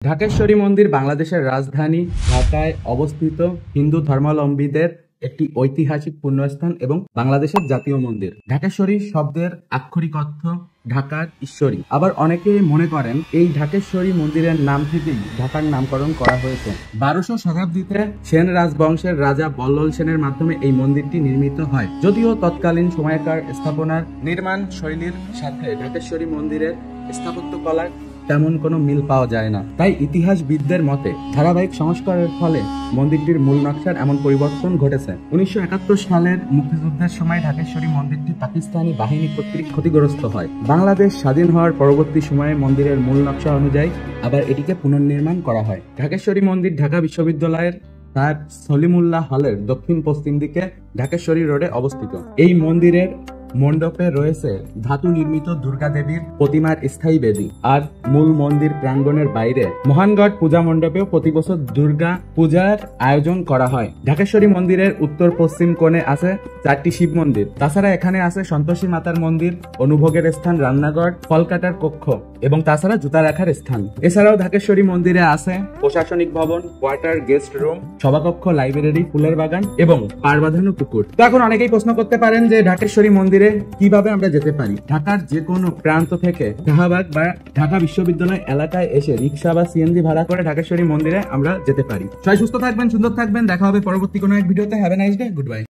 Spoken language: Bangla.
ঢাকেশ্বরী মন্দির বাংলাদেশের রাজধানী ঢাকায় অবস্থিত হিন্দু ধর্মাবলম্বীদের একটি ঐতিহাসিক পুণ্যস্থান এবং বাংলাদেশের জাতীয় মন্দির। ঢাকেশ্বরী শব্দের আক্ষরিক অর্থ ঢাকার ঈশ্বরী। আবার অনেকে মনে করেন এই ঢাকেশ্বরী মন্দিরের নাম থেকেই ঢাকার নামকরণ করা হয়েছে। 1200 শতাব্দীতে সেন রাজবংশের রাজা বল্লল সেনের মাধ্যমে এই মন্দিরটি নির্মিত হয়। যদিও তৎকালীন সময়কার স্থাপনার নির্মাণ শৈলীর সাথে ঢাকেশ্বরী মন্দিরের স্থাপত্য কলার তেমন কোনো মিল পাওয়া যায় না। তাই ইতিহাসবিদদের মতে ধারাবাহিক সংস্কারের ফলে মন্দিরটির মূল নকশার এমন পরিবর্তন ঘটেছে। 1971 সালের মুক্তিযুদ্ধের সময় ঢাকেশ্বরী মন্দিরটি পাকিস্তানি বাহিনী কর্তৃক ক্ষতিগ্রস্ত হয়। বাংলাদেশ স্বাধীন হওয়ার পরবর্তী সময়ে মন্দিরের মূল নকশা অনুযায়ী আবার এটিকে পুনর্নির্মাণ করা হয়। ঢাকেশ্বরী মন্দির ঢাকা বিশ্ববিদ্যালয়ের তার সলিমুল্লাহ হলের দক্ষিণ পশ্চিম দিকে ঢাকেশ্বরী রোডে অবস্থিত। এই মন্দিরের মণ্ডপে রয়েছে ধাতু নির্মিত দুর্গা দেবীর প্রতিমার স্থায়ী বেদি। আর মূল মন্দির প্রাঙ্গণের বাইরে মহানগড় পূজা মণ্ডপেও প্রতি বছর দুর্গা পূজার আয়োজন করা হয়। ঢাকেশ্বরী মন্দিরের উত্তর পশ্চিম কোণে আছে 4টি শিব মন্দির। তাছাড়া এখানে আছে সন্তোষী মাতার মন্দির, অনুভোগের স্থান, রান্নাঘর, ফল কাটার কক্ষ এবং তাছাড়া জুতা রাখার স্থান। এছাড়াও ঢাকেশ্বরী মন্দিরে আছে প্রশাসনিক ভবন, কোয়ার্টার, গেস্ট রুম, সভাকক্ষ, লাইব্রেরি, ফুলের বাগান এবং পাড় বাঁধানো পুকুর। তো এখন অনেকেই প্রশ্ন করতে পারেন যে ঢাকেশ্বরী মন্দিরে কিভাবে আমরা যেতে পারি। ঢাকার যে কোনো প্রান্ত থেকে শাহবাগ বা ঢাকা বিশ্ববিদ্যালয় এলাকায় এসে রিক্সা বা সিএনজি ভাড়া করে ঢাকেশ্বরী মন্দিরে আমরা যেতে পারি। সবাই সুস্থ থাকবেন, সুন্দর থাকবেন। দেখা হবে পরবর্তী কোনো এক ভিডিওতে। Have a nice day, good bye.